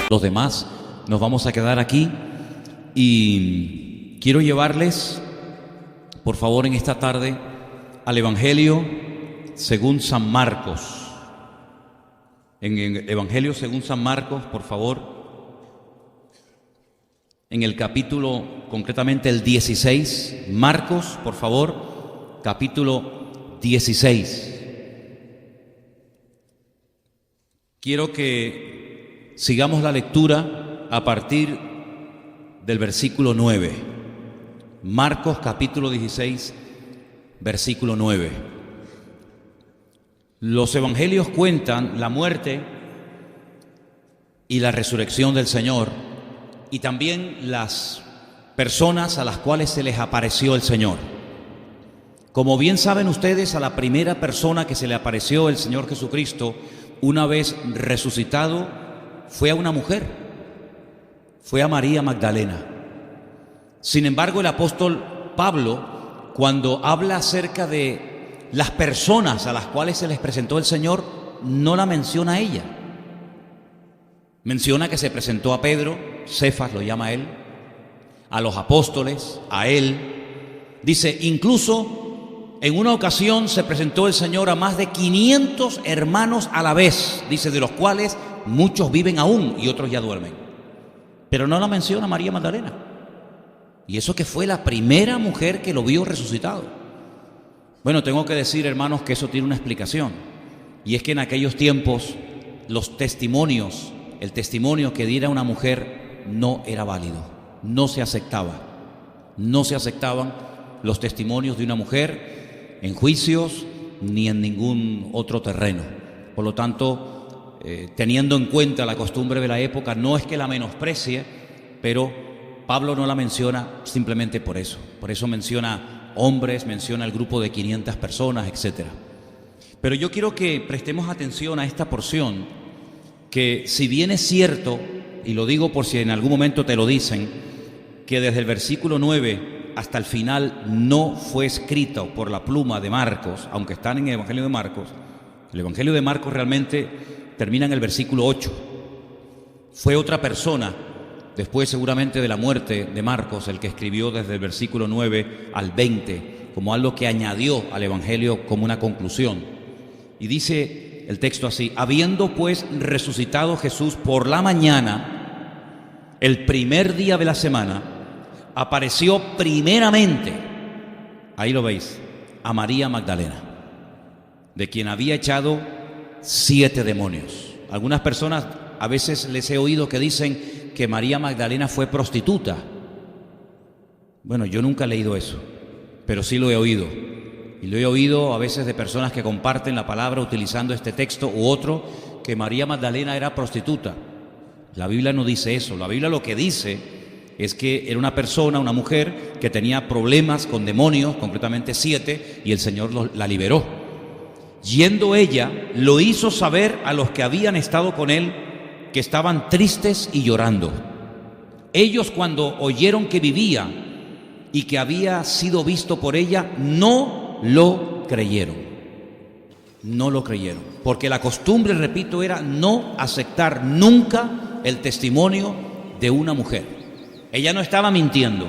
Los demás nos vamos a quedar aquí y quiero llevarles, por favor, en esta tarde al Evangelio según San Marcos. En el Evangelio según San Marcos, por favor, en el capítulo, concretamente el 16, Marcos, por favor, capítulo 16. Quiero que sigamos la lectura a partir del versículo 9. Marcos capítulo 16, versículo 9. Los evangelios cuentan la muerte y la resurrección del Señor y también las personas a las cuales se les apareció el Señor. Como bien saben ustedes, a la primera persona que se le apareció el Señor Jesucristo una vez resucitado fue a una mujer, fue a María Magdalena. Sin embargo, el apóstol Pablo, cuando habla acerca de las personas a las cuales se les presentó el Señor, no la menciona a ella. Menciona que se presentó a Pedro, Cefas lo llama él, a los apóstoles, a él. Dice, incluso en una ocasión se presentó el Señor a más de 500 hermanos a la vez, dice, de los cuales muchos viven aún y otros ya duermen. Pero no la menciona María Magdalena. Y eso que fue la primera mujer que lo vio resucitado. Bueno, tengo que decir, hermanos, que eso tiene una explicación. Y es que en aquellos tiempos los testimonios, el testimonio que diera una mujer no era válido, no se aceptaba. No se aceptaban los testimonios de una mujer en juicios ni en ningún otro terreno. Por lo tanto, teniendo en cuenta la costumbre de la época, no es que la menosprecie, pero Pablo no la menciona simplemente por eso. Por eso menciona hombres, menciona el grupo de 500 personas, etc. Pero yo quiero que prestemos atención a esta porción, que si bien es cierto, y lo digo por si en algún momento te lo dicen, que desde el versículo 9 hasta el final no fue escrito por la pluma de Marcos, aunque están en el Evangelio de Marcos. El Evangelio de Marcos realmente termina en el versículo 8. Fue otra persona, después seguramente de la muerte de Marcos, el que escribió desde el versículo 9 al 20, como algo que añadió al Evangelio como una conclusión. Y dice el texto así: habiendo pues resucitado Jesús por la mañana, el primer día de la semana, apareció primeramente, ahí lo veis, a María Magdalena, de quien había echado 7 demonios. Algunas personas a veces les he oído que dicen que María Magdalena fue prostituta. Bueno, yo nunca he leído eso, pero sí lo he oído. Y lo he oído a veces de personas que comparten la palabra utilizando este texto u otro, que María Magdalena era prostituta. La Biblia no dice eso. La Biblia lo que dice es que era una persona, una mujer, que tenía problemas con demonios, concretamente 7, y el Señor la liberó. Yendo ella, lo hizo saber a los que habían estado con él, que estaban tristes y llorando. Ellos, cuando oyeron que vivía y que había sido visto por ella, no lo creyeron. No lo creyeron, porque la costumbre, repito, era no aceptar nunca el testimonio de una mujer. Ella no estaba mintiendo,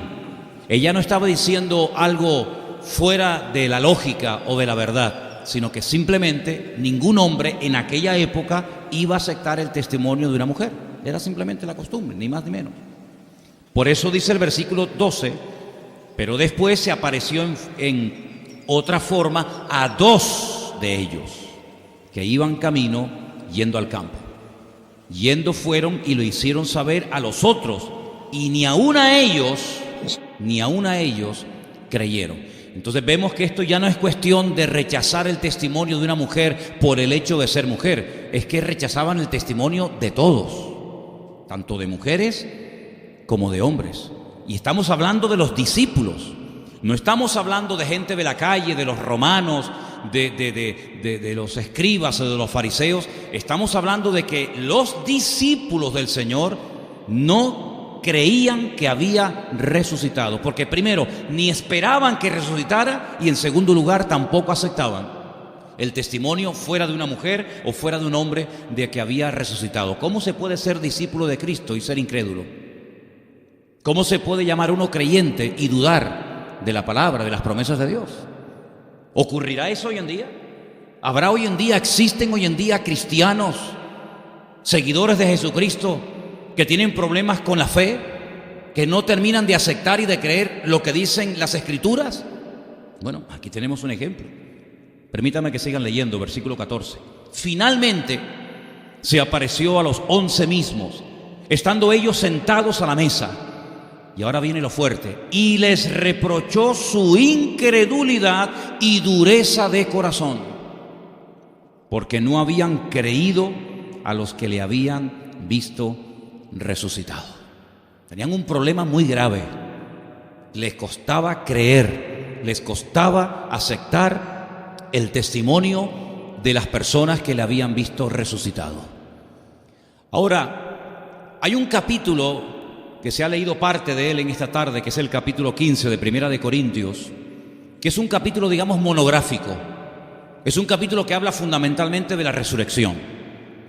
ella no estaba diciendo algo fuera de la lógica o de la verdad, sino que simplemente ningún hombre en aquella época iba a aceptar el testimonio de una mujer. Era simplemente la costumbre, ni más ni menos. Por eso dice el versículo 12, pero después se apareció en otra forma a 2 de ellos, que iban camino yendo al campo. Yendo fueron y lo hicieron saber a los otros, y ni aun a ellos creyeron. Entonces vemos que esto ya no es cuestión de rechazar el testimonio de una mujer por el hecho de ser mujer, es que rechazaban el testimonio de todos, tanto de mujeres como de hombres. Y estamos hablando de los discípulos, no estamos hablando de gente de la calle, de los romanos, de los escribas o de los fariseos. Estamos hablando de que los discípulos del Señor no creían que había resucitado, porque primero, ni esperaban que resucitara, y en segundo lugar, tampoco aceptaban. el testimonio fuera de una mujer o fuera de un hombre de que había resucitado. ¿Cómo se puede ser discípulo de Cristo y ser incrédulo? ¿Cómo se puede llamar uno creyente y dudar de la palabra, de las promesas de Dios? ¿Ocurrirá eso hoy en día? ¿Habrá hoy en día, existen hoy en día cristianos, seguidores de Jesucristo, que tienen problemas con la fe, que no terminan de aceptar y de creer lo que dicen las Escrituras? Bueno, aquí tenemos un ejemplo. Permítame que sigan leyendo, versículo 14. Finalmente se apareció a los 11 mismos, estando ellos sentados a la mesa. Y ahora viene lo fuerte. Y les reprochó su incredulidad y dureza de corazón, porque no habían creído a los que le habían visto resucitado. Tenían un problema muy grave. Les costaba creer, les costaba aceptar el testimonio de las personas que le habían visto resucitado. Ahora, hay un capítulo que se ha leído parte de él en esta tarde, que es el capítulo 15 de Primera de Corintios, que es un capítulo, digamos, monográfico. Es un capítulo que habla fundamentalmente de la resurrección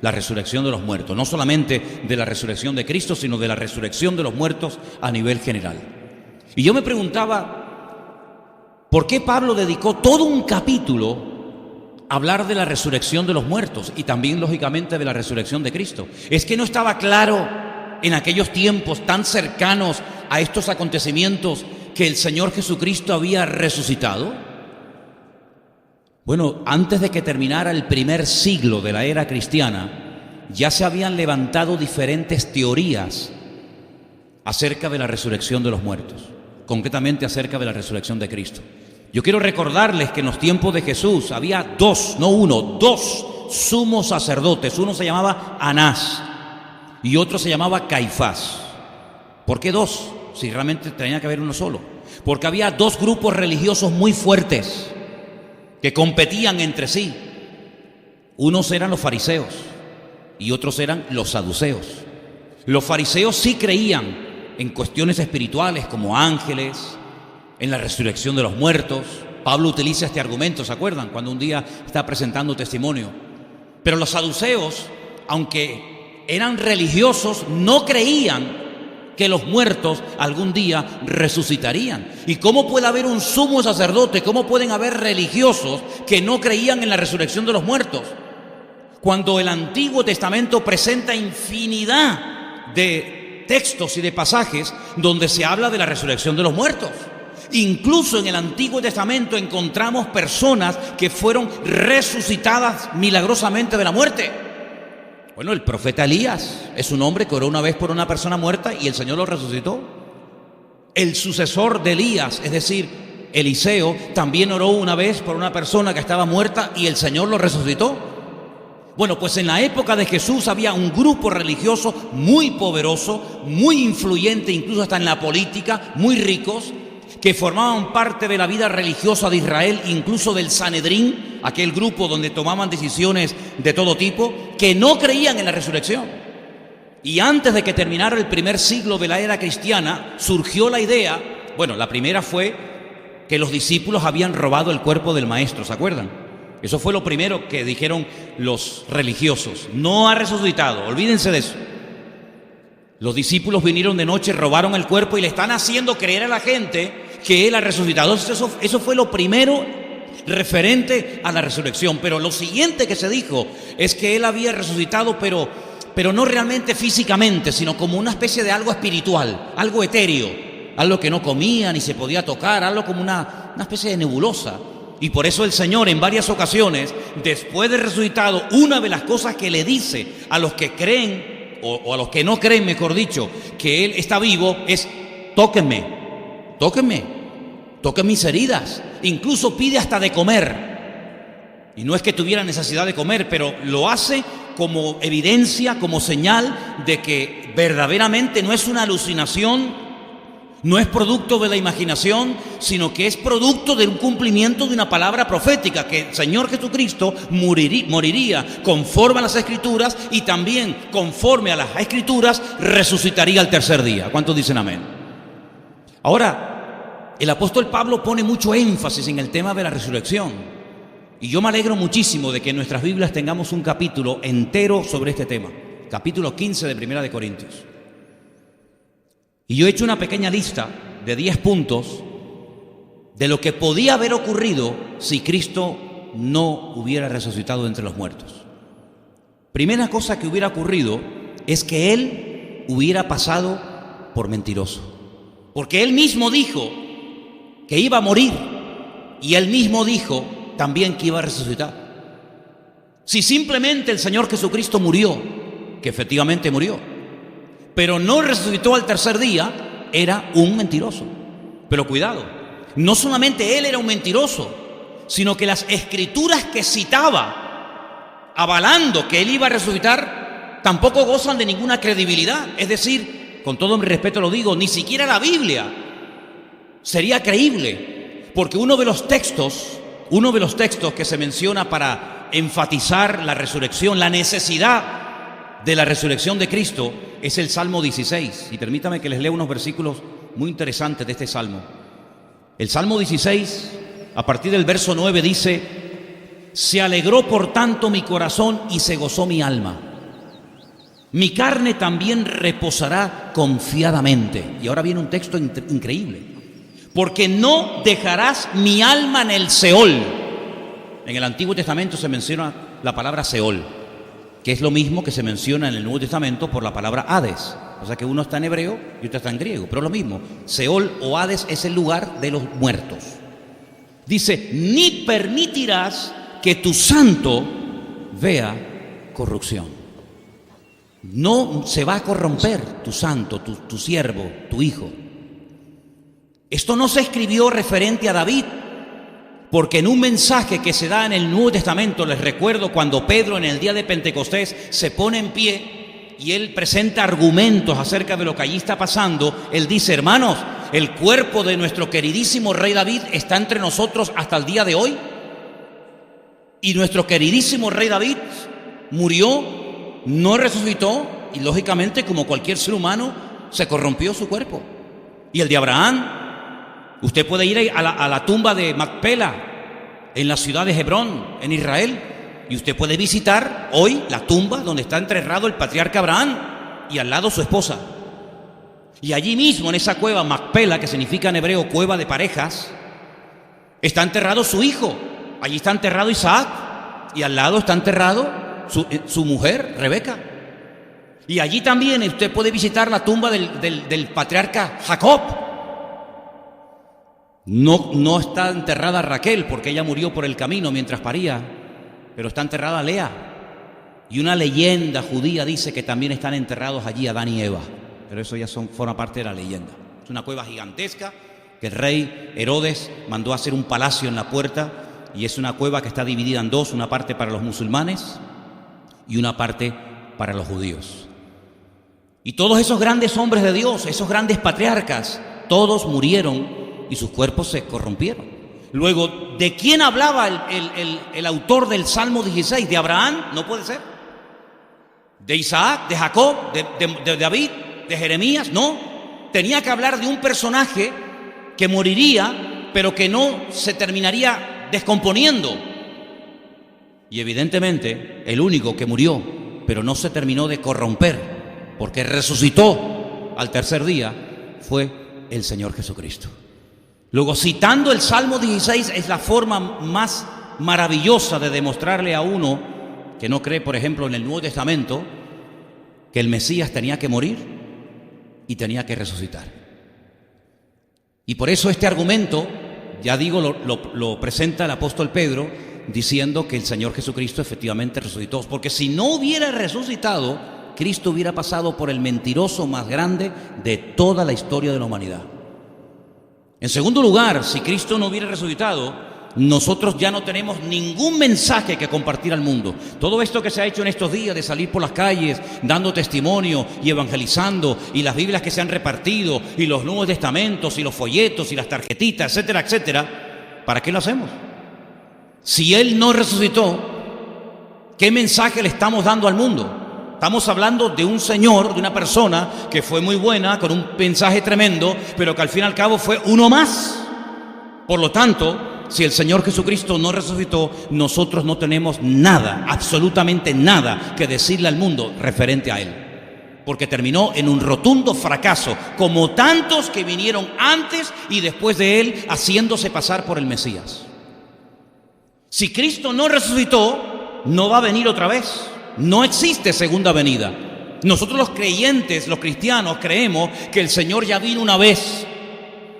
de los muertos, no solamente de la resurrección de Cristo, sino de la resurrección de los muertos a nivel general. Y yo me preguntaba, ¿por qué Pablo dedicó todo un capítulo a hablar de la resurrección de los muertos y también, lógicamente, de la resurrección de Cristo? ¿Es que no estaba claro en aquellos tiempos tan cercanos a estos acontecimientos que el Señor Jesucristo había resucitado? Bueno, antes de que terminara el primer siglo de la era cristiana, ya se habían levantado diferentes teorías acerca de la resurrección de los muertos, concretamente acerca de la resurrección de Cristo. Yo quiero recordarles que en los tiempos de Jesús había dos sumos sacerdotes. Uno se llamaba Anás y otro se llamaba Caifás. ¿Por qué dos? Si realmente tenía que haber uno solo. Porque había dos grupos religiosos muy fuertes que competían entre sí. Unos eran los fariseos y otros eran los saduceos. Los fariseos sí creían en cuestiones espirituales como ángeles, en la resurrección de los muertos. Pablo utiliza este argumento, ¿se acuerdan? Cuando un día está presentando testimonio. Pero los saduceos, aunque eran religiosos, no creían que los muertos algún día resucitarían. ¿Y cómo puede haber un sumo sacerdote? ¿Cómo pueden haber religiosos que no creían en la resurrección de los muertos? Cuando el Antiguo Testamento presenta infinidad de textos y de pasajes donde se habla de la resurrección de los muertos. Incluso en el Antiguo Testamento encontramos personas que fueron resucitadas milagrosamente de la muerte. Bueno, el profeta Elías es un hombre que oró una vez por una persona muerta y el Señor lo resucitó. El sucesor de Elías, es decir, Eliseo, también oró una vez por una persona que estaba muerta y el Señor lo resucitó. Bueno, pues en la época de Jesús había un grupo religioso muy poderoso, muy influyente, incluso hasta en la política, muy ricos, que formaban parte de la vida religiosa de Israel, incluso del Sanedrín, aquel grupo donde tomaban decisiones de todo tipo, que no creían en la resurrección. Y antes de que terminara el primer siglo de la era cristiana, surgió la idea, bueno, la primera fue que los discípulos habían robado el cuerpo del maestro, ¿se acuerdan? Eso fue lo primero que dijeron los religiosos. No ha resucitado, olvídense de eso. Los discípulos vinieron de noche, robaron el cuerpo y le están haciendo creer a la gente que Él ha resucitado. Eso fue lo primero referente a la resurrección. Pero lo siguiente que se dijo es que Él había resucitado, pero no realmente físicamente, sino como una especie de algo espiritual, algo etéreo, algo que no comía ni se podía tocar, algo como una especie de nebulosa. Y por eso el Señor en varias ocasiones, después de resucitado, una de las cosas que le dice a los que creen, o a los que no creen, mejor dicho, que Él está vivo, es: tóquenme mis heridas. Incluso pide hasta de comer. Y no es que tuviera necesidad de comer, pero lo hace como evidencia, como señal de que verdaderamente no es una alucinación, no es producto de la imaginación, sino que es producto de un cumplimiento de una palabra profética, que el Señor Jesucristo moriría conforme a las Escrituras y también conforme a las Escrituras resucitaría al tercer día. ¿Cuántos dicen amén? Ahora, el apóstol Pablo pone mucho énfasis en el tema de la resurrección. Y yo me alegro muchísimo de que en nuestras Biblias tengamos un capítulo entero sobre este tema, capítulo 15 de Primera de Corintios. Y yo he hecho una pequeña lista de 10 puntos de lo que podía haber ocurrido si Cristo no hubiera resucitado entre los muertos. Primera cosa que hubiera ocurrido es que Él hubiera pasado por mentiroso. Porque Él mismo dijo que iba a morir y Él mismo dijo también que iba a resucitar. Si simplemente el Señor Jesucristo murió, que efectivamente murió, pero no resucitó al tercer día, era un mentiroso. Pero cuidado, no solamente Él era un mentiroso, sino que las escrituras que citaba avalando que Él iba a resucitar tampoco gozan de ninguna credibilidad. Es decir, con todo mi respeto lo digo, ni siquiera la Biblia sería creíble, porque uno de los textos que se menciona para enfatizar la resurrección, la necesidad de la resurrección de Cristo, es el Salmo 16. Y permítame que les lea unos versículos muy interesantes de este Salmo. El Salmo 16, a partir del verso 9, dice: se alegró por tanto mi corazón y se gozó mi alma. Mi carne también reposará confiadamente. Y ahora viene un texto increíble. Porque no dejarás mi alma en el Seol. En el Antiguo Testamento se menciona la palabra Seol, que es lo mismo que se menciona en el Nuevo Testamento por la palabra Hades. O sea que uno está en hebreo y otro está en griego, pero es lo mismo. Seol o Hades es el lugar de los muertos. Dice: ni permitirás que tu santo vea corrupción. No se va a corromper tu santo, tu siervo, tu hijo. Esto no se escribió referente a David, porque en un mensaje que se da en el Nuevo Testamento, les recuerdo cuando Pedro en el día de Pentecostés se pone en pie y él presenta argumentos acerca de lo que allí está pasando. Él dice: hermanos, el cuerpo de nuestro queridísimo rey David está entre nosotros hasta el día de hoy. Y nuestro queridísimo rey David murió, no resucitó y lógicamente, como cualquier ser humano, se corrompió su cuerpo. Y el de Abraham, usted puede ir a la tumba de Macpela en la ciudad de Hebrón, en Israel, y usted puede visitar hoy la tumba donde está enterrado el patriarca Abraham y al lado su esposa. Y allí mismo, en esa cueva Macpela, que significa en hebreo cueva de parejas, está enterrado su hijo. Allí está enterrado Isaac y al lado está enterrado su mujer, Rebeca. Y allí también usted puede visitar la tumba del patriarca Jacob. No está enterrada Raquel, porque ella murió por el camino mientras paría, pero está enterrada Lea. Y una leyenda judía dice que también están enterrados allí Adán y Eva, pero eso ya forma parte de la leyenda. Es una cueva gigantesca que el rey Herodes mandó a hacer un palacio en la puerta, y es una cueva que está dividida en dos, una parte para los musulmanes y una parte para los judíos. Y todos esos grandes hombres de Dios, esos grandes patriarcas, todos murieron y sus cuerpos se corrompieron. Luego, ¿de quién hablaba el autor del Salmo 16? ¿De Abraham? No puede ser. ¿De Isaac? ¿De Jacob? ¿De David? ¿De Jeremías? No. Tenía que hablar de un personaje que moriría, pero que no se terminaría descomponiendo. Y evidentemente, el único que murió, pero no se terminó de corromper, porque resucitó al tercer día, fue el Señor Jesucristo. Luego, citando el Salmo 16 es la forma más maravillosa de demostrarle a uno que no cree, por ejemplo, en el Nuevo Testamento, que el Mesías tenía que morir y tenía que resucitar. Y por eso este argumento, ya digo, lo presenta el apóstol Pedro diciendo que el Señor Jesucristo efectivamente resucitó. Porque si no hubiera resucitado, Cristo hubiera pasado por el mentiroso más grande de toda la historia de la humanidad. En segundo lugar, si Cristo no hubiera resucitado, nosotros ya no tenemos ningún mensaje que compartir al mundo. Todo esto que se ha hecho en estos días de salir por las calles dando testimonio y evangelizando, y las Biblias que se han repartido, y los Nuevos Testamentos, y los folletos, y las tarjetitas, etcétera, etcétera, ¿para qué lo hacemos? Si Él no resucitó, ¿qué mensaje le estamos dando al mundo? Estamos hablando de un señor, de una persona que fue muy buena, con un mensaje tremendo, pero que al fin y al cabo fue uno más. Por lo tanto, si el Señor Jesucristo no resucitó, nosotros no tenemos nada, absolutamente nada que decirle al mundo referente a Él, porque terminó en un rotundo fracaso, como tantos que vinieron antes y después de Él haciéndose pasar por el Mesías. Si Cristo no resucitó, no va a venir otra vez. No existe segunda venida. Nosotros los creyentes, los cristianos, creemos que el Señor ya vino una vez,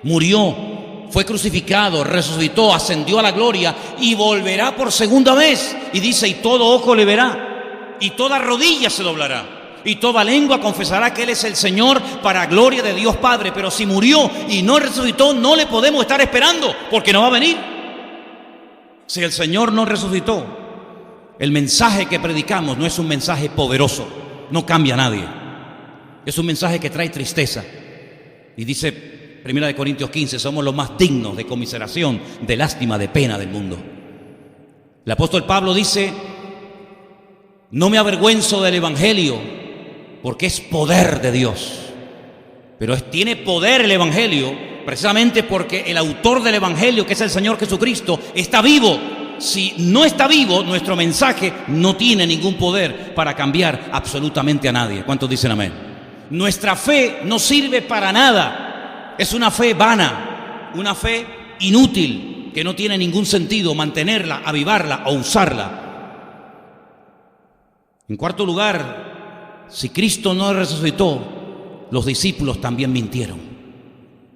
murió, fue crucificado, resucitó, ascendió a la gloria y volverá por segunda vez. Y dice, y todo ojo le verá, y toda rodilla se doblará, y toda lengua confesará que Él es el Señor, para gloria de Dios Padre. Pero si murió y no resucitó, no le podemos estar esperando, porque no va a venir. Si el Señor no resucitó, el mensaje que predicamos no es un mensaje poderoso, no cambia a nadie. Es un mensaje que trae tristeza. Y dice 1 Corintios 15, somos los más dignos de conmiseración, de lástima, de pena del mundo. El apóstol Pablo dice, no me avergüenzo del Evangelio, porque es poder de Dios. Pero tiene poder el Evangelio precisamente porque el autor del Evangelio, que es el Señor Jesucristo, está vivo. Si no está vivo, nuestro mensaje no tiene ningún poder para cambiar absolutamente a nadie. ¿Cuántos dicen amén? Nuestra fe no sirve para nada. Es una fe vana, una fe inútil, que no tiene ningún sentido mantenerla, avivarla o usarla. En cuarto lugar, si Cristo no resucitó, los discípulos también mintieron.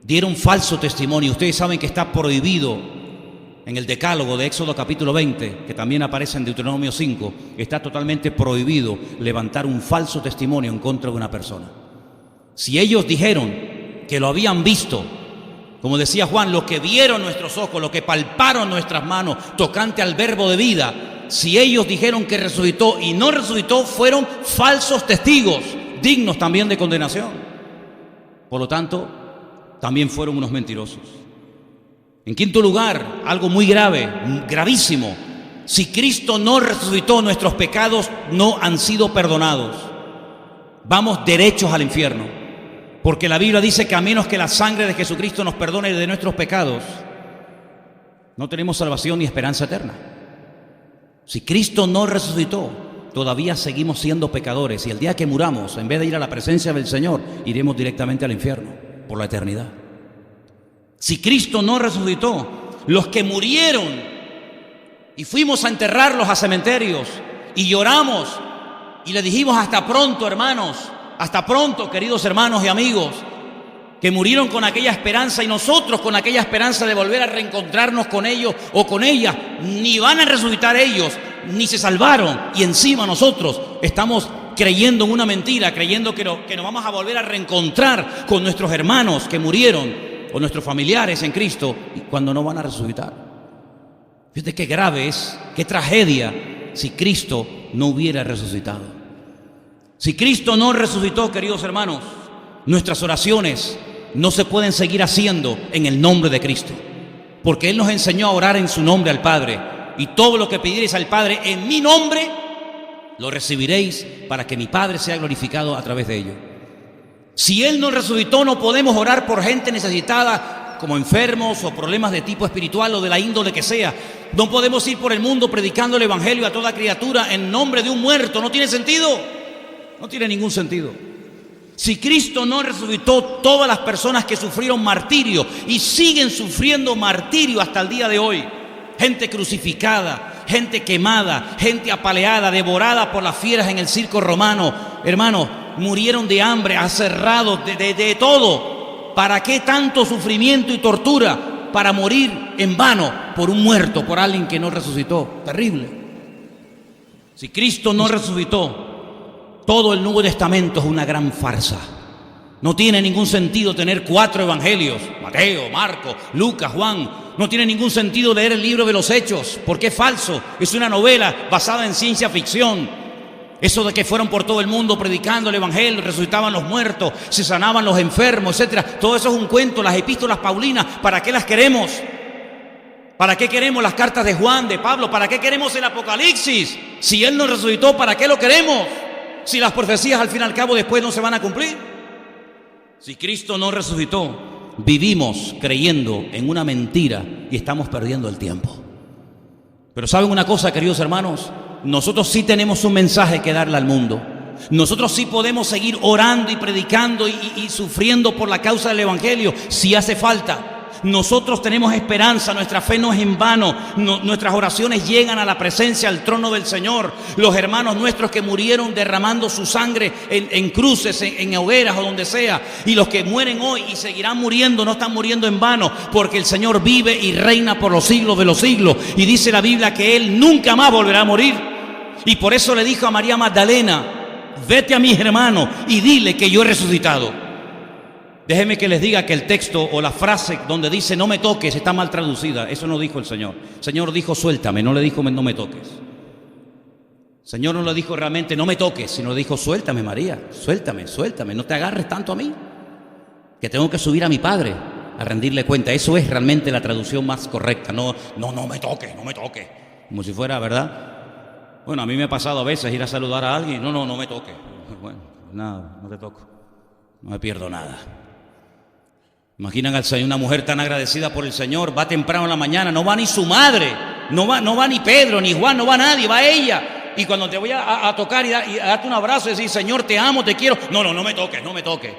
Dieron falso testimonio. Ustedes saben que está prohibido en el Decálogo de Éxodo capítulo 20, que también aparece en Deuteronomio 5, está totalmente prohibido levantar un falso testimonio en contra de una persona. Si ellos dijeron que lo habían visto, como decía Juan, lo que vieron nuestros ojos, lo que palparon nuestras manos, tocante al verbo de vida, si ellos dijeron que resucitó y no resucitó, fueron falsos testigos, dignos también de condenación. Por lo tanto, también fueron unos mentirosos. En quinto lugar, algo muy grave, gravísimo. Si Cristo no resucitó, nuestros pecados no han sido perdonados. Vamos derechos al infierno. Porque la Biblia dice que a menos que la sangre de Jesucristo nos perdone de nuestros pecados, no tenemos salvación ni esperanza eterna. Si Cristo no resucitó, todavía seguimos siendo pecadores. Y el día que muramos, en vez de ir a la presencia del Señor, iremos directamente al infierno por la eternidad. Si Cristo no resucitó, los que murieron y fuimos a enterrarlos a cementerios y lloramos y le dijimos hasta pronto, hermanos, hasta pronto, queridos hermanos y amigos, que murieron con aquella esperanza y nosotros con aquella esperanza de volver a reencontrarnos con ellos o con ellas, ni van a resucitar ellos, ni se salvaron, y encima nosotros estamos creyendo en una mentira, creyendo que nos vamos a volver a reencontrar con nuestros hermanos que murieron o nuestros familiares en Cristo, y cuando no van a resucitar. Fíjate qué grave es, qué tragedia si Cristo no hubiera resucitado. Si Cristo no resucitó, queridos hermanos, nuestras oraciones no se pueden seguir haciendo en el nombre de Cristo, porque Él nos enseñó a orar en su nombre al Padre, y todo lo que pidierais al Padre en mi nombre, lo recibiréis para que mi Padre sea glorificado a través de ello. Si Él no resucitó, no podemos orar por gente necesitada, como enfermos o problemas de tipo espiritual o de la índole que sea. No podemos ir por el mundo predicando el Evangelio a toda criatura en nombre de un muerto. No tiene sentido, no tiene ningún sentido. Si Cristo no resucitó, todas las personas que sufrieron martirio y siguen sufriendo martirio hasta el día de hoy, gente crucificada, gente quemada, gente apaleada, devorada por las fieras en el circo romano, hermanos, murieron de hambre, aserrados, de todo. ¿Para qué tanto sufrimiento y tortura? Para morir en vano por un muerto, por alguien que no resucitó. Terrible. Si Cristo no resucitó, todo el Nuevo Testamento es una gran farsa. No tiene ningún sentido tener 4 evangelios, Mateo, Marcos, Lucas, Juan. No tiene ningún sentido leer el libro de los Hechos, porque es falso. Es una novela basada en ciencia ficción. Eso de que fueron por todo el mundo predicando el evangelio, resucitaban los muertos, se sanaban los enfermos, etcétera. Todo eso es un cuento. Las epístolas paulinas, ¿para qué las queremos? ¿Para qué queremos las cartas de Juan, de Pablo? ¿Para qué queremos el Apocalipsis? Si Él no resucitó, ¿para qué lo queremos? Si las profecías al fin y al cabo después no se van a cumplir. Si Cristo no resucitó, vivimos creyendo en una mentira y estamos perdiendo el tiempo. Pero ¿saben una cosa, queridos hermanos? Nosotros sí tenemos un mensaje que darle al mundo. Nosotros sí podemos seguir orando y predicando y sufriendo por la causa del Evangelio si hace falta. Nosotros tenemos esperanza, nuestra fe no es en vano, nuestras oraciones llegan a la presencia, al trono del Señor. Los hermanos nuestros que murieron derramando su sangre en cruces, en hogueras o donde sea, y los que mueren hoy y seguirán muriendo, no están muriendo en vano, porque el Señor vive y reina por los siglos de los siglos, y dice la Biblia que Él nunca más volverá a morir. Y por eso le dijo a María Magdalena: vete a mis hermanos y dile que yo he resucitado. Déjenme que les diga que el texto o la frase donde dice no me toques está mal traducida. Eso no dijo el Señor. El Señor dijo suéltame, no le dijo no me toques. El Señor no le dijo realmente no me toques, sino le dijo suéltame, María, suéltame, suéltame, no te agarres tanto a mí, que tengo que subir a mi Padre a rendirle cuenta. Eso es realmente la traducción más correcta. No me toques, no me toques, como si fuera, ¿verdad? Bueno, a mí me ha pasado a veces ir a saludar a alguien. No me toques. Bueno, nada, no te toco, no me pierdo nada. Imaginan al Señor, una mujer tan agradecida por el Señor, va temprano en la mañana, no va ni su madre, no va ni Pedro, ni Juan, no va nadie, va ella. Y cuando te voy a tocar y darte un abrazo y decir, Señor, te amo, te quiero, no me toques, no me toques.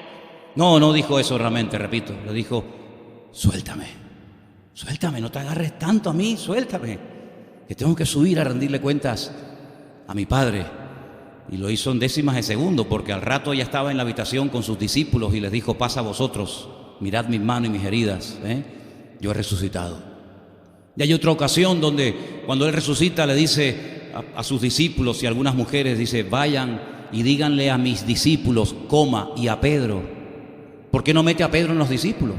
No dijo eso realmente, repito, le dijo, suéltame, no te agarres tanto a mí, suéltame, que tengo que subir a rendirle cuentas a mi Padre. Y lo hizo en décimas de segundo, porque al rato ella estaba en la habitación con sus discípulos y les dijo, pasa a vosotros, mirad mis manos y mis heridas, yo he resucitado. Y hay otra ocasión donde cuando Él resucita le dice a sus discípulos y a algunas mujeres, dice, vayan y díganle a mis discípulos, y a Pedro. ¿Por qué no mete a Pedro en los discípulos?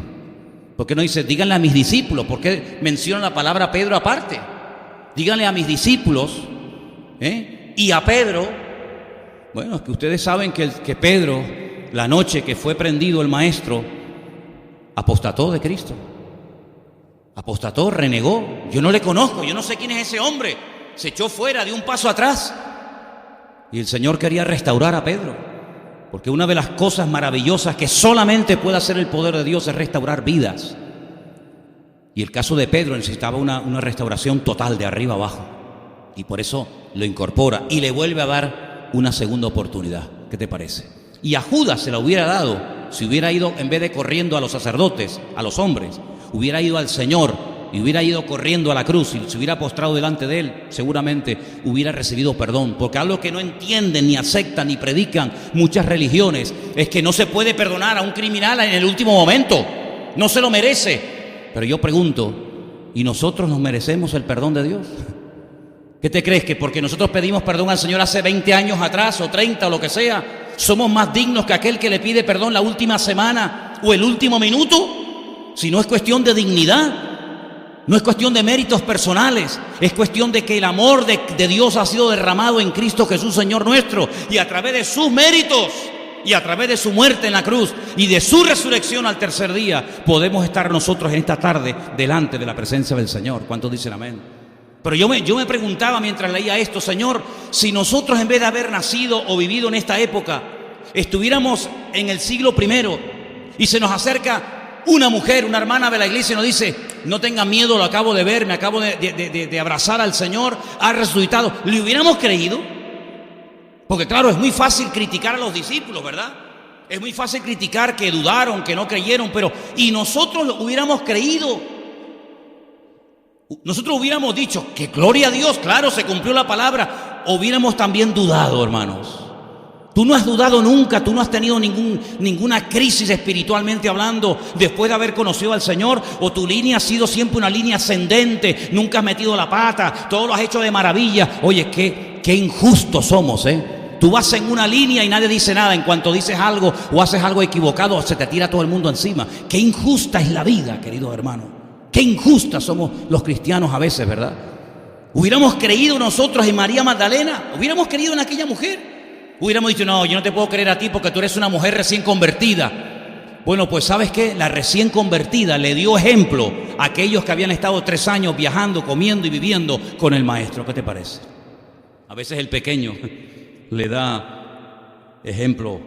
¿Por qué no dice, díganle a mis discípulos? ¿Por qué menciona la palabra Pedro aparte? Díganle a mis discípulos y a Pedro. Bueno, es que ustedes saben que Pedro, la noche que fue prendido el maestro, apostató de Cristo. Apostató, renegó. Yo no le conozco, yo no sé quién es ese hombre. Se echó fuera, dio un paso atrás. Y el Señor quería restaurar a Pedro, porque una de las cosas maravillosas que solamente puede hacer el poder de Dios es restaurar vidas. Y el caso de Pedro necesitaba una restauración total de arriba abajo. Y por eso lo incorpora y le vuelve a dar una segunda oportunidad. ¿Qué te parece? Y a Judas se la hubiera dado si hubiera ido, en vez de corriendo a los sacerdotes, a los hombres, hubiera ido al Señor y hubiera ido corriendo a la cruz y se hubiera postrado delante de Él, seguramente hubiera recibido perdón. Porque algo que no entienden, ni aceptan, ni predican muchas religiones, es que no se puede perdonar a un criminal en el último momento. No se lo merece. Pero yo pregunto, ¿y nosotros nos merecemos el perdón de Dios? ¿Qué te crees? ¿Que porque nosotros pedimos perdón al Señor hace 20 años atrás o 30 o lo que sea, somos más dignos que aquel que le pide perdón la última semana o el último minuto? Si no es cuestión de dignidad, no es cuestión de méritos personales, es cuestión de que el amor de Dios ha sido derramado en Cristo Jesús, Señor nuestro, y a través de sus méritos y a través de su muerte en la cruz y de su resurrección al tercer día, podemos estar nosotros en esta tarde delante de la presencia del Señor. ¿Cuántos dicen amén? Pero yo me preguntaba mientras leía esto, Señor, si nosotros en vez de haber nacido o vivido en esta época, estuviéramos en el siglo I y se nos acerca una mujer, una hermana de la iglesia y nos dice, no tengan miedo, lo acabo de ver, me acabo de abrazar al Señor, ha resucitado, ¿le hubiéramos creído? Porque claro, es muy fácil criticar a los discípulos, ¿verdad? Es muy fácil criticar que dudaron, que no creyeron, pero ¿y nosotros lo hubiéramos creído? Nosotros hubiéramos dicho que gloria a Dios, claro, se cumplió la palabra. O hubiéramos también dudado, hermanos. Tú no has dudado nunca, tú no has tenido ninguna crisis espiritualmente hablando después de haber conocido al Señor, o tu línea ha sido siempre una línea ascendente, nunca has metido la pata, todo lo has hecho de maravilla. Oye, qué injustos somos, Tú vas en una línea y nadie dice nada. En cuanto dices algo o haces algo equivocado, se te tira todo el mundo encima. Qué injusta es la vida, queridos hermanos. Qué injustas somos los cristianos a veces, ¿verdad? ¿Hubiéramos creído nosotros en María Magdalena? ¿Hubiéramos creído en aquella mujer? Hubiéramos dicho, no, yo no te puedo creer a ti porque tú eres una mujer recién convertida. Bueno, pues ¿sabes qué? La recién convertida le dio ejemplo a aquellos que habían estado 3 años viajando, comiendo y viviendo con el Maestro. ¿Qué te parece? A veces el pequeño le da ejemplo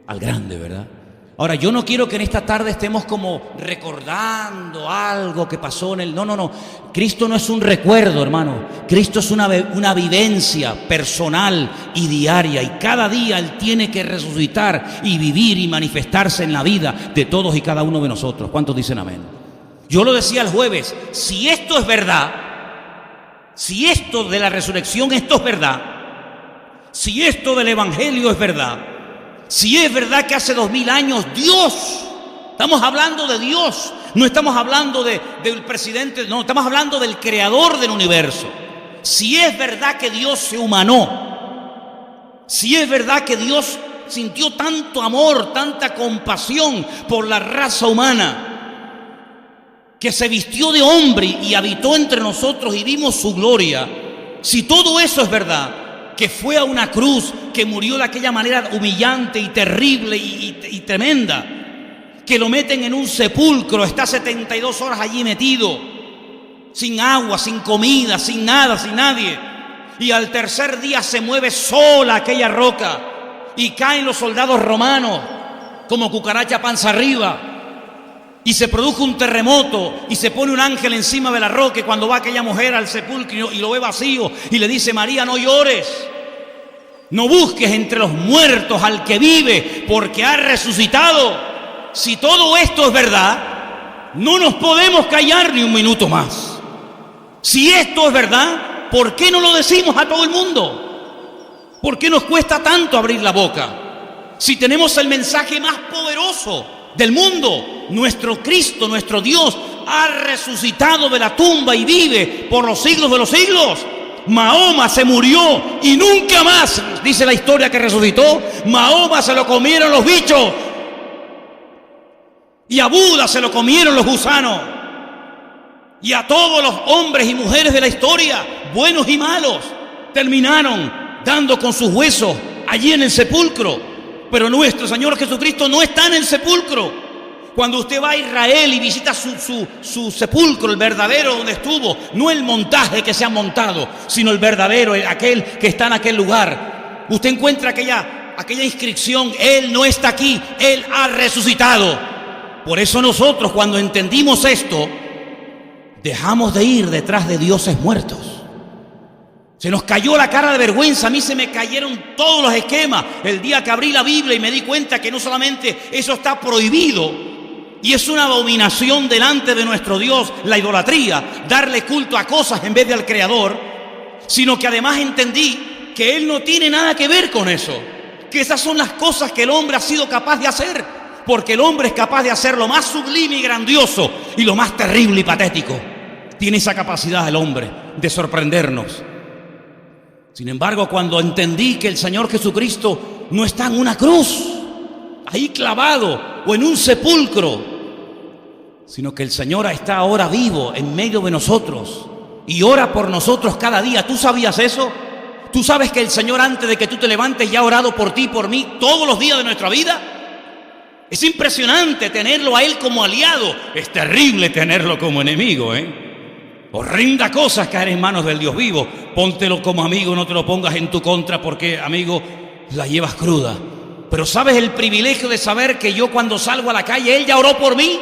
al grande, ¿verdad? Ahora, yo no quiero que en esta tarde estemos como recordando algo que pasó en el... No. Cristo no es un recuerdo, hermano. Cristo es una vivencia personal y diaria. Y cada día Él tiene que resucitar y vivir y manifestarse en la vida de todos y cada uno de nosotros. ¿Cuántos dicen amén? Yo lo decía el jueves, si esto es verdad, si esto de la resurrección, esto es verdad, si esto del evangelio es verdad, si es verdad que hace 2000 años Dios, estamos hablando de Dios, no estamos hablando del presidente, no, estamos hablando del creador del universo. Si es verdad que Dios se humanó, si es verdad que Dios sintió tanto amor, tanta compasión por la raza humana, que se vistió de hombre y habitó entre nosotros y vimos su gloria, si todo eso es verdad, que fue a una cruz, que murió de aquella manera humillante y terrible y tremenda, que lo meten en un sepulcro, está 72 horas allí metido, sin agua, sin comida, sin nada, sin nadie, y al tercer día se mueve sola aquella roca y caen los soldados romanos como cucaracha panza arriba, y se produjo un terremoto y se pone un ángel encima de la roca, y cuando va aquella mujer al sepulcro y lo ve vacío y le dice: María, no llores, no busques entre los muertos al que vive, porque ha resucitado. Si todo esto es verdad, no nos podemos callar ni un minuto más. Si esto es verdad, ¿por qué no lo decimos a todo el mundo? ¿Por qué nos cuesta tanto abrir la boca? Si tenemos el mensaje más poderoso del mundo, nuestro Cristo, nuestro Dios, ha resucitado de la tumba y vive por los siglos de los siglos. Mahoma se murió y nunca más, dice la historia, que resucitó. Mahoma se lo comieron los bichos y a Buda se lo comieron los gusanos, y a todos los hombres y mujeres de la historia, buenos y malos, terminaron dando con sus huesos allí en el sepulcro. Pero nuestro Señor Jesucristo no está en el sepulcro. Cuando usted va a Israel y visita su sepulcro, el verdadero donde estuvo, no el montaje que se ha montado, sino el verdadero, aquel que está en aquel lugar, usted encuentra aquella inscripción: Él no está aquí, Él ha resucitado. Por eso nosotros, cuando entendimos esto, dejamos de ir detrás de dioses muertos. Se nos cayó la cara de vergüenza. A mí se me cayeron todos los esquemas el día que abrí la Biblia y me di cuenta que no solamente eso está prohibido y es una abominación delante de nuestro Dios, la idolatría, darle culto a cosas en vez de al Creador, sino que además entendí que Él no tiene nada que ver con eso, que esas son las cosas que el hombre ha sido capaz de hacer, porque el hombre es capaz de hacer lo más sublime y grandioso y lo más terrible y patético. Tiene esa capacidad el hombre de sorprendernos. Sin embargo, cuando entendí que el Señor Jesucristo no está en una cruz, ahí clavado, o en un sepulcro, sino que el Señor está ahora vivo en medio de nosotros y ora por nosotros cada día. ¿Tú sabías eso? ¿Tú sabes que el Señor, antes de que tú te levantes, ya ha orado por ti y por mí todos los días de nuestra vida? Es impresionante tenerlo a Él como aliado. Es terrible tenerlo como enemigo, Horrenda cosa es caer en manos del Dios vivo. Póntelo como amigo, no te lo pongas en tu contra, porque, amigo, la llevas cruda. Pero ¿sabes el privilegio de saber que yo, cuando salgo a la calle, Él ya oró por mí?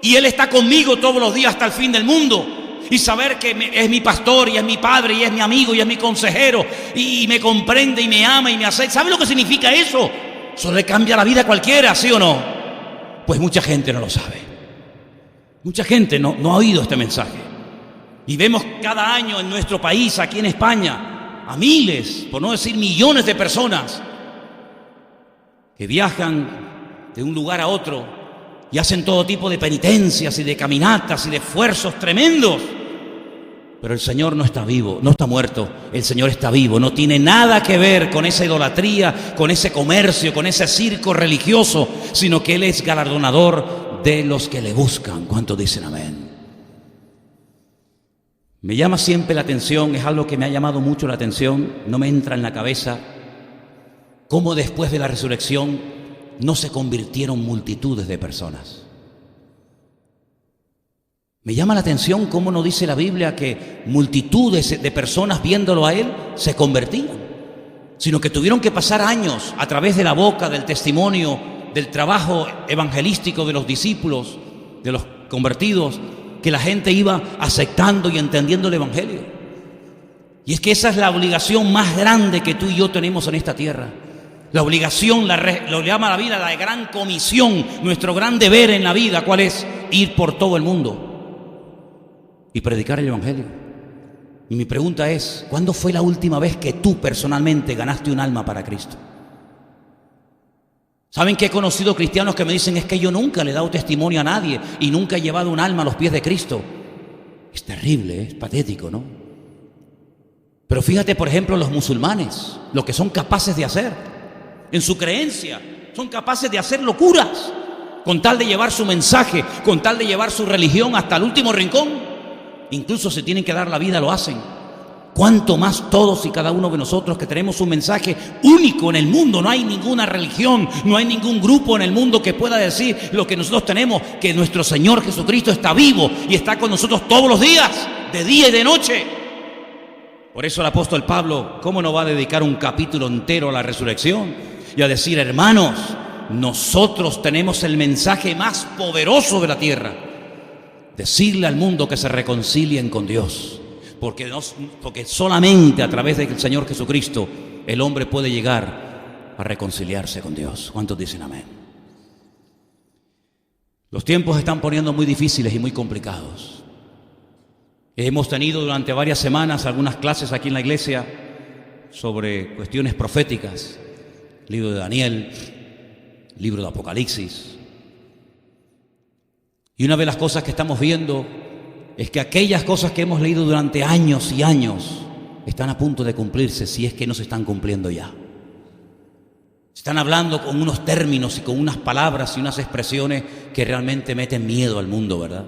Y Él está conmigo todos los días hasta el fin del mundo. Y saber que es mi pastor, y es mi padre, y es mi amigo, y es mi consejero, y me comprende, y me ama, y me acepta. ¿Sabe lo que significa eso? Eso le cambia la vida a cualquiera, ¿sí o no? Pues mucha gente no lo sabe. Mucha gente no ha oído este mensaje. Y vemos cada año en nuestro país, aquí en España, a miles, por no decir millones de personas que viajan de un lugar a otro y hacen todo tipo de penitencias y de caminatas y de esfuerzos tremendos. Pero el Señor no está vivo, no está muerto. El Señor está vivo, no tiene nada que ver con esa idolatría, con ese comercio, con ese circo religioso, sino que Él es galardonador de los que le buscan. ¿Cuántos dicen amén? Me llama siempre la atención, es algo que me ha llamado mucho la atención, no me entra en la cabeza, cómo después de la resurrección no se convirtieron multitudes de personas. Me llama la atención cómo no dice la Biblia que multitudes de personas viéndolo a Él se convertían, sino que tuvieron que pasar años a través de la boca, del testimonio del trabajo evangelístico de los discípulos, de los convertidos, que la gente iba aceptando y entendiendo el evangelio. Y es que esa es la obligación más grande que tú y yo tenemos en esta tierra. La obligación, lo llama la vida la gran comisión, nuestro gran deber en la vida. ¿Cuál es? Ir por todo el mundo y predicar el evangelio. Y mi pregunta es, ¿cuándo fue la última vez que tú personalmente ganaste un alma para Cristo? ¿Saben que he conocido cristianos que me dicen, es que yo nunca le he dado testimonio a nadie y nunca he llevado un alma a los pies de Cristo? Es terrible, es patético, ¿no? Pero fíjate, por ejemplo, los musulmanes, lo que son capaces de hacer en su creencia, son capaces de hacer locuras con tal de llevar su mensaje, con tal de llevar su religión hasta el último rincón. Incluso si tienen que dar la vida, lo hacen. Cuánto más todos y cada uno de nosotros que tenemos un mensaje único en el mundo. No hay ninguna religión, no hay ningún grupo en el mundo que pueda decir lo que nosotros tenemos, que nuestro Señor Jesucristo está vivo y está con nosotros todos los días, de día y de noche. Por eso el apóstol Pablo, ¿cómo no va a dedicar un capítulo entero a la resurrección y a decir, hermanos, nosotros tenemos el mensaje más poderoso de la tierra? Decirle al mundo que se reconcilien con Dios. Porque solamente a través del Señor Jesucristo el hombre puede llegar a reconciliarse con Dios. ¿Cuántos dicen amén? Los tiempos están poniendo muy difíciles y muy complicados. Hemos tenido durante varias semanas algunas clases aquí en la iglesia sobre cuestiones proféticas. Libro de Daniel, libro de Apocalipsis. Y una de las cosas que estamos viendo es que aquellas cosas que hemos leído durante años y años están a punto de cumplirse, si es que no se están cumpliendo ya. Están hablando con unos términos y con unas palabras y unas expresiones que realmente meten miedo al mundo, ¿verdad?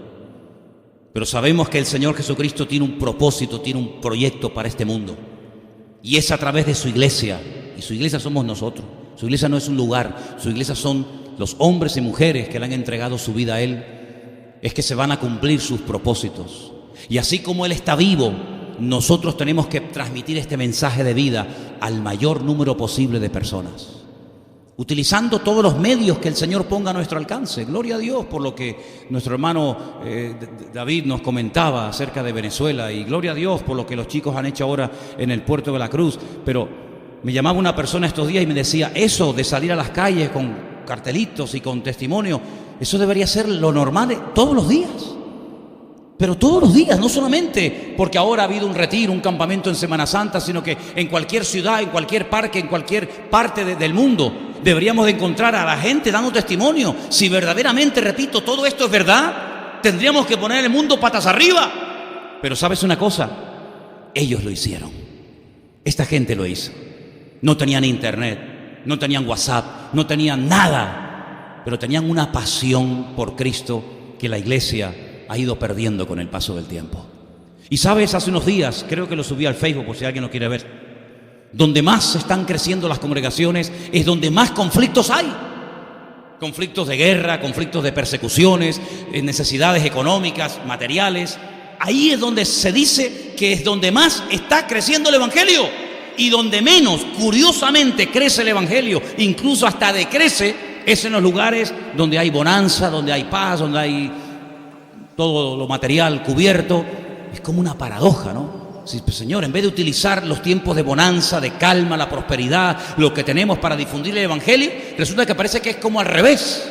Pero sabemos que el Señor Jesucristo tiene un propósito, tiene un proyecto para este mundo. Y es a través de su iglesia. Y su iglesia somos nosotros. Su iglesia no es un lugar, su iglesia son los hombres y mujeres que le han entregado su vida a Él. Es que se van a cumplir sus propósitos. Y así como Él está vivo, nosotros tenemos que transmitir este mensaje de vida al mayor número posible de personas, utilizando todos los medios que el Señor ponga a nuestro alcance. Gloria a Dios por lo que nuestro hermano David nos comentaba acerca de Venezuela, y gloria a Dios por lo que los chicos han hecho ahora en el puerto de la Cruz. Pero me llamaba una persona estos días y me decía, eso de salir a las calles con cartelitos y con testimonio, eso debería ser lo normal todos los días. Pero todos los días, no solamente porque ahora ha habido un retiro, un campamento en Semana Santa, sino que en cualquier ciudad, en cualquier parque, en cualquier parte del mundo deberíamos de encontrar a la gente dando testimonio. Si verdaderamente, repito, todo esto es verdad, tendríamos que poner el mundo patas arriba. Pero ¿sabes una cosa? Ellos lo hicieron. Esta gente lo hizo. No tenían internet, no tenían WhatsApp, no tenían nada, pero tenían una pasión por Cristo que la iglesia ha ido perdiendo con el paso del tiempo. Y sabes, hace unos días, creo que lo subí al Facebook por si alguien lo quiere ver, donde más están creciendo las congregaciones es donde más conflictos hay. Conflictos de guerra, conflictos de persecuciones, necesidades económicas, materiales. Ahí es donde se dice que es donde más está creciendo el evangelio. Y donde menos, curiosamente, crece el evangelio, incluso hasta decrece, es en los lugares donde hay bonanza, donde hay paz, donde hay todo lo material cubierto. Es como una paradoja, ¿no? Sí, pues, Señor, en vez de utilizar los tiempos de bonanza, de calma, la prosperidad, lo que tenemos para difundir el evangelio, resulta que parece que es como al revés.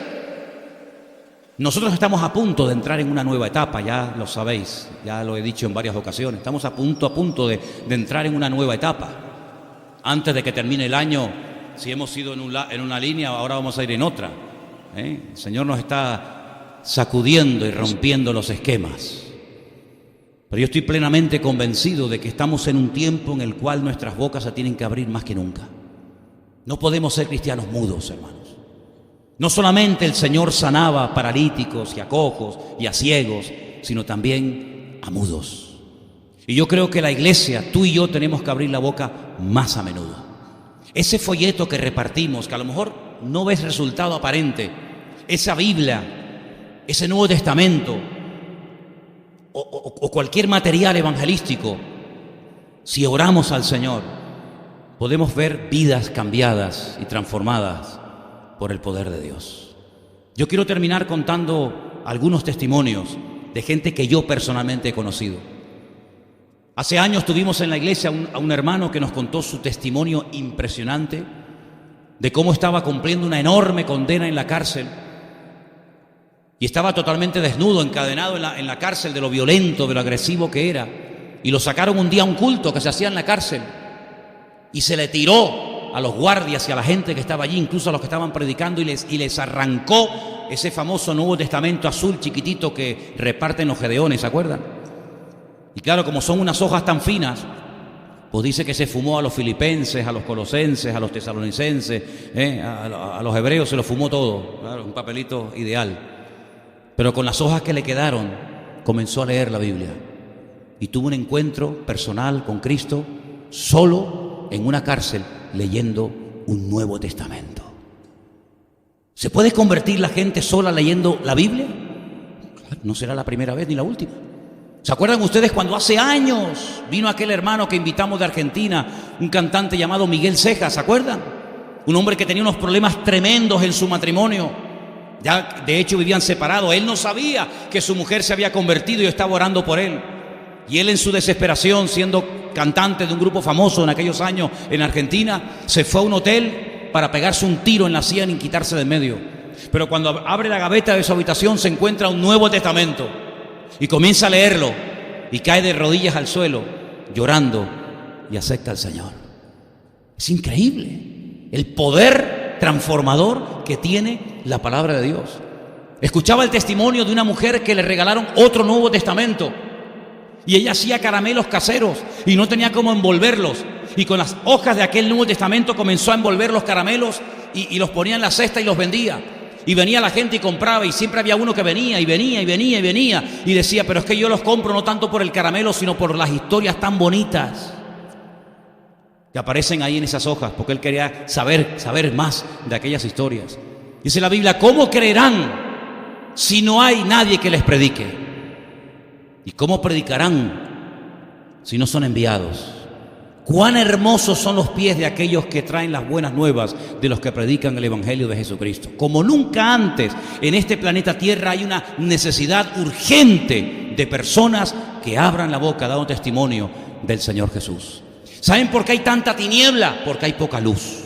Nosotros estamos a punto de entrar en una nueva etapa, ya lo sabéis, ya lo he dicho en varias ocasiones. Estamos a punto de entrar en una nueva etapa. Antes de que termine el año, si hemos ido en una línea, ahora vamos a ir en otra. El Señor nos está sacudiendo y rompiendo los esquemas. Pero yo estoy plenamente convencido de que estamos en un tiempo en el cual nuestras bocas se tienen que abrir más que nunca. No podemos ser cristianos mudos, hermanos. No solamente el Señor sanaba a paralíticos y a cojos y a ciegos, sino también a mudos. Y yo creo que la iglesia, tú y yo, tenemos que abrir la boca más a menudo. Ese folleto que repartimos, que a lo mejor no ves resultado aparente, esa Biblia, ese Nuevo Testamento o cualquier material evangelístico, si oramos al Señor, podemos ver vidas cambiadas y transformadas por el poder de Dios. Yo quiero terminar contando algunos testimonios de gente que yo personalmente he conocido. Hace años tuvimos en la iglesia a un hermano que nos contó su testimonio impresionante de cómo estaba cumpliendo una enorme condena en la cárcel y estaba totalmente desnudo, encadenado en la cárcel, de lo violento, de lo agresivo que era. Y lo sacaron un día a un culto que se hacía en la cárcel y se le tiró a los guardias y a la gente que estaba allí, incluso a los que estaban predicando, y les arrancó ese famoso Nuevo Testamento azul chiquitito que reparten los gedeones, ¿se acuerdan? Y claro, como son unas hojas tan finas, pues dice que se fumó a los filipenses, a los colosenses, a los tesalonicenses, a los hebreos se lo fumó todo, claro, un papelito ideal. Pero con las hojas que le quedaron, comenzó a leer la Biblia y tuvo un encuentro personal con Cristo solo en una cárcel leyendo un Nuevo Testamento. ¿Se puede convertir la gente sola leyendo la Biblia? No será la primera vez ni la última. ¿Se acuerdan ustedes cuando hace años vino aquel hermano que invitamos de Argentina, un cantante llamado Miguel Cejas? ¿Se acuerdan? Un hombre que tenía unos problemas tremendos en su matrimonio. Ya de hecho vivían separados. Él no sabía que su mujer se había convertido y estaba orando por él. Y él, en su desesperación, siendo cantante de un grupo famoso en aquellos años en Argentina, se fue a un hotel para pegarse un tiro en la sien y quitarse de en medio. Pero cuando abre la gaveta de su habitación se encuentra un Nuevo Testamento y comienza a leerlo y cae de rodillas al suelo llorando y acepta al Señor. Es increíble el poder transformador que tiene la palabra de Dios. Escuchaba el testimonio de una mujer que le regalaron otro Nuevo Testamento y ella hacía caramelos caseros y no tenía cómo envolverlos, y con las hojas de aquel Nuevo Testamento comenzó a envolver los caramelos y los ponía en la cesta y los vendía. Y venía la gente y compraba, y siempre había uno que venía y venía y venía y venía y decía: pero es que yo los compro no tanto por el caramelo, sino por las historias tan bonitas que aparecen ahí en esas hojas, porque él quería saber más de aquellas historias. Dice la Biblia: ¿cómo creerán si no hay nadie que les predique? ¿Y cómo predicarán si no son enviados? Cuán hermosos son los pies de aquellos que traen las buenas nuevas, de los que predican el Evangelio de Jesucristo. Como nunca antes en este planeta Tierra hay una necesidad urgente de personas que abran la boca dando testimonio del Señor Jesús. ¿Saben por qué hay tanta tiniebla? Porque hay poca luz.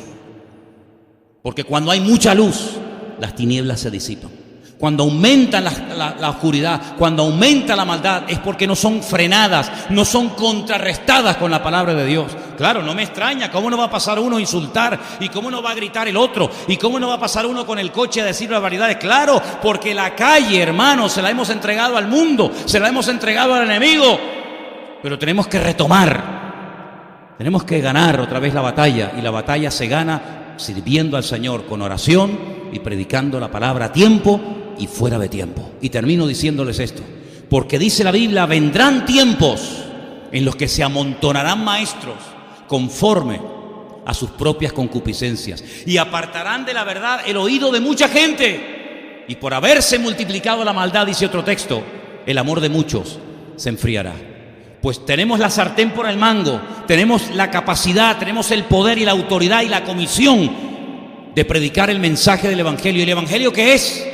Porque cuando hay mucha luz, las tinieblas se disipan. Cuando aumenta la oscuridad, cuando aumenta la maldad, es porque no son frenadas, no son contrarrestadas con la palabra de Dios. Claro, no me extraña. ¿Cómo no va a pasar uno a insultar? ¿Y cómo no va a gritar el otro? ¿Y cómo no va a pasar uno con el coche a decir barbaridades? Claro, porque la calle, hermanos, se la hemos entregado al mundo, se la hemos entregado al enemigo. Pero tenemos que retomar, tenemos que ganar otra vez la batalla, y la batalla se gana sirviendo al Señor con oración y predicando la palabra a tiempo y fuera de tiempo. Y termino diciéndoles esto: porque dice la Biblia, vendrán tiempos en los que se amontonarán maestros conforme a sus propias concupiscencias y apartarán de la verdad el oído de mucha gente, y por haberse multiplicado la maldad, dice otro texto, el amor de muchos se enfriará. Pues tenemos la sartén por el mango, tenemos la capacidad, tenemos el poder y la autoridad y la comisión de predicar el mensaje del Evangelio. ¿Y el Evangelio qué es?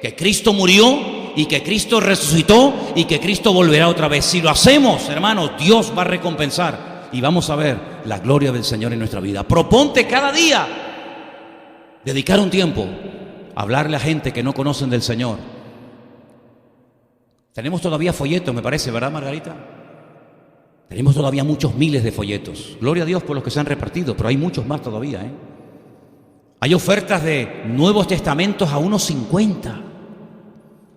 Que Cristo murió y que Cristo resucitó y que Cristo volverá otra vez. Si lo hacemos, hermanos, Dios va a recompensar y vamos a ver la gloria del Señor en nuestra vida. Proponte cada día dedicar un tiempo a hablarle a gente que no conocen del Señor. Tenemos todavía folletos, me parece, ¿verdad, Margarita? Tenemos todavía muchos miles de folletos. Gloria a Dios por los que se han repartido, pero hay muchos más todavía, ¿eh? Hay ofertas de Nuevos Testamentos a unos 50.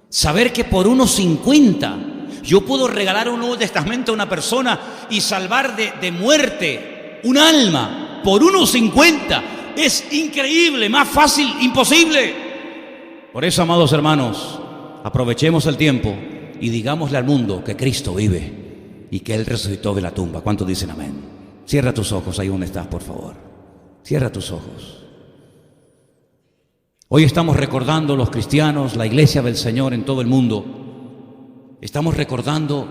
Saber que por unos 50 yo puedo regalar un Nuevo Testamento a una persona y salvar de muerte un alma por unos 50 es increíble, más fácil, imposible. Por eso, amados hermanos, aprovechemos el tiempo y digámosle al mundo que Cristo vive y que Él resucitó de la tumba. ¿Cuántos dicen amén? Cierra tus ojos ahí donde estás, por favor. Cierra tus ojos. Hoy estamos recordando los cristianos, la iglesia del Señor en todo el mundo. Estamos recordando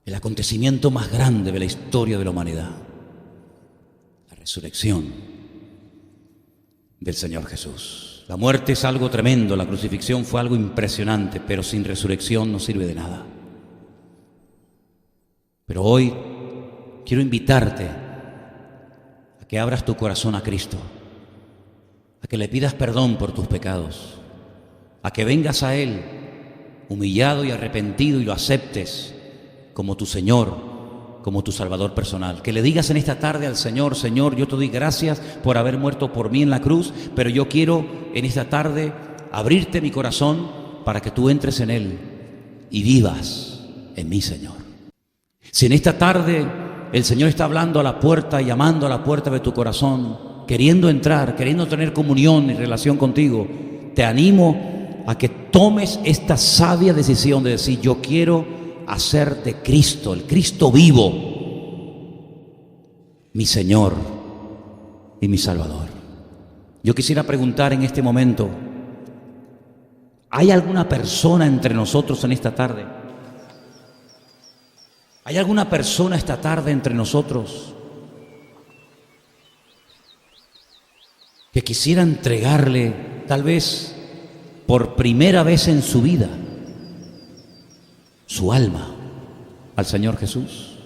el acontecimiento más grande de la historia de la humanidad, la resurrección. del Señor Jesús. La muerte es algo tremendo, la crucifixión fue algo impresionante, pero sin resurrección no sirve de nada. Pero hoy quiero invitarte a que abras tu corazón a Cristo, a que le pidas perdón por tus pecados, a que vengas a Él humillado y arrepentido y lo aceptes como tu Señor, como tu Salvador personal. Que le digas en esta tarde al Señor: Señor, yo te doy gracias por haber muerto por mí en la cruz, pero yo quiero en esta tarde abrirte mi corazón para que tú entres en Él y vivas en mí, Señor. Si en esta tarde el Señor está hablando a la puerta y llamando a la puerta de tu corazón, queriendo entrar, queriendo tener comunión y relación contigo, te animo a que tomes esta sabia decisión de decir: yo quiero hacer de Cristo, el Cristo vivo, mi Señor y mi Salvador. Yo quisiera preguntar en este momento: ¿hay alguna persona entre nosotros en esta tarde? ¿Hay alguna persona esta tarde entre nosotros que quisiera entregarle, tal vez por primera vez en su vida, su alma al Señor Jesús?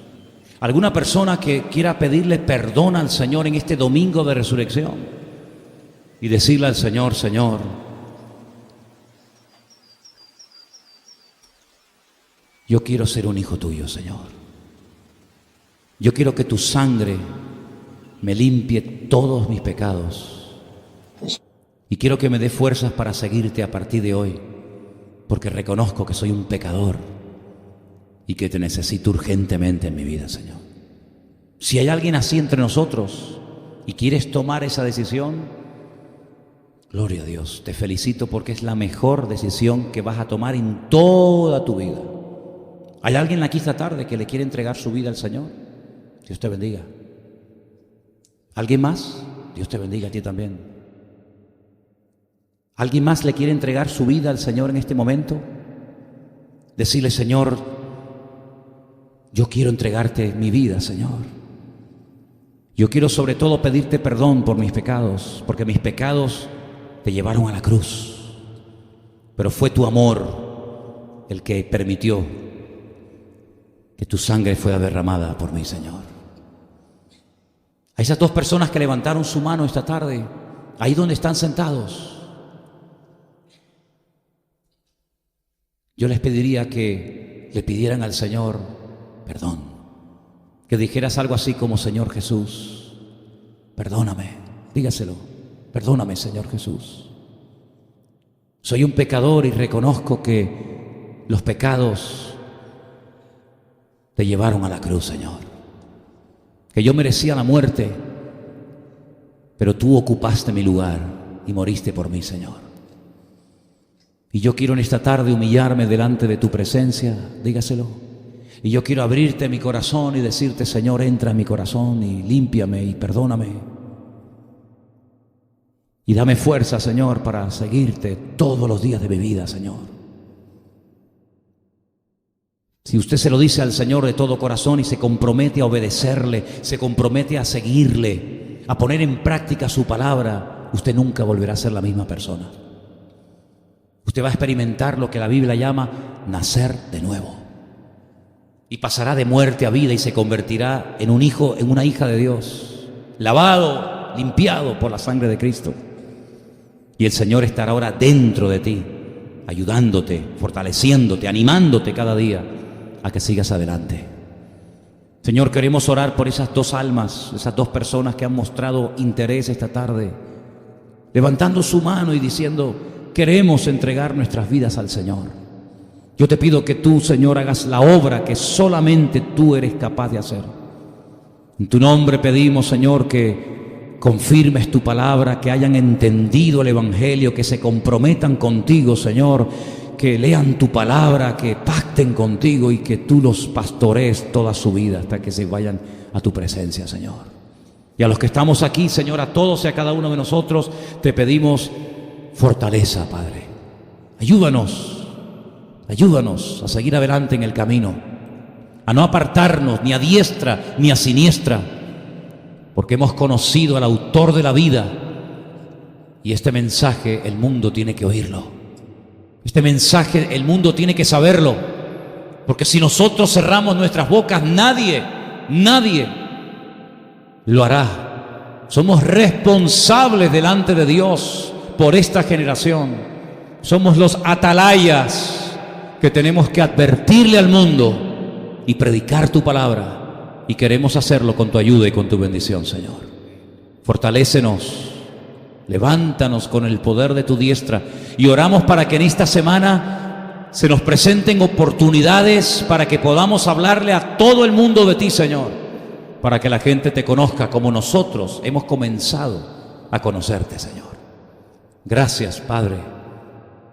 ¿Alguna persona que quiera pedirle perdón al Señor en este domingo de resurrección y decirle al Señor: Señor, yo quiero ser un hijo tuyo, Señor. Yo quiero que tu sangre me limpie todos mis pecados y quiero que me dé fuerzas para seguirte a partir de hoy, porque reconozco que soy un pecador y que te necesito urgentemente en mi vida, Señor. Si hay alguien así entre nosotros y quieres tomar esa decisión, gloria a Dios, te felicito, porque es la mejor decisión que vas a tomar en toda tu vida. ¿Hay alguien aquí esta tarde que le quiere entregar su vida al Señor? Dios te bendiga. ¿Alguien más? Dios te bendiga a ti también. ¿Alguien más le quiere entregar su vida al Señor en este momento? Decirle: Señor, yo quiero entregarte mi vida, Señor. Yo quiero sobre todo pedirte perdón por mis pecados, porque mis pecados te llevaron a la cruz, pero fue tu amor el que permitió que tu sangre fuera derramada por mí, Señor. A esas dos personas que levantaron su mano esta tarde, ahí donde están sentados, yo les pediría que le pidieran al Señor perdón, que dijeras algo así como: Señor Jesús, perdóname. Dígaselo: perdóname, Señor Jesús. Soy un pecador y reconozco que los pecados te llevaron a la cruz, Señor. Que yo merecía la muerte, pero tú ocupaste mi lugar y moriste por mí, Señor. Y yo quiero en esta tarde humillarme delante de tu presencia, dígaselo. Y yo quiero abrirte mi corazón y decirte: Señor, entra en mi corazón y límpiame y perdóname. Y dame fuerza, Señor, para seguirte todos los días de mi vida, Señor. Si usted se lo dice al Señor de todo corazón y se compromete a obedecerle, se compromete a seguirle, a poner en práctica su palabra, usted nunca volverá a ser la misma persona. Usted va a experimentar lo que la Biblia llama nacer de nuevo. Y pasará de muerte a vida y se convertirá en un hijo, en una hija de Dios, lavado, limpiado por la sangre de Cristo. Y el Señor estará ahora dentro de ti, ayudándote, fortaleciéndote, animándote cada día a que sigas adelante. Señor, queremos orar por esas dos almas, esas dos personas que han mostrado interés esta tarde, levantando su mano y diciendo: queremos entregar nuestras vidas al Señor. Yo te pido que tú, Señor, hagas la obra que solamente tú eres capaz de hacer. En tu nombre pedimos, Señor, que confirmes tu palabra, que hayan entendido el Evangelio, que se comprometan contigo, Señor, que lean tu palabra, que pacten contigo y que tú los pastorees toda su vida hasta que se vayan a tu presencia, Señor. Y a los que estamos aquí, Señor, a todos y a cada uno de nosotros, te pedimos fortaleza, Padre. Ayúdanos a seguir adelante en el camino, a no apartarnos ni a diestra ni a siniestra, porque hemos conocido al autor de la vida Y este mensaje el mundo tiene que oírlo. Este mensaje el mundo tiene que saberlo. Porque si nosotros cerramos nuestras bocas, nadie lo hará. Somos responsables delante de Dios por esta generación. Somos los atalayas que tenemos que advertirle al mundo y predicar tu palabra. Y queremos hacerlo con tu ayuda y con tu bendición, Señor. Fortalécenos, levántanos con el poder de tu diestra. Y oramos para que en esta semana se nos presenten oportunidades para que podamos hablarle a todo el mundo de ti, Señor. Para que la gente te conozca como nosotros hemos comenzado a conocerte, Señor. Gracias, Padre,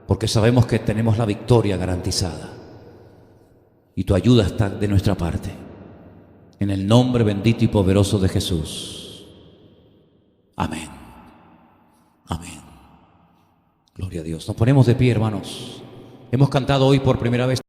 porque sabemos que tenemos la victoria garantizada. Y tu ayuda está de nuestra parte. En el nombre bendito y poderoso de Jesús. Amén. Amén. Gloria a Dios. Nos ponemos de pie, hermanos. Hemos cantado hoy por primera vez.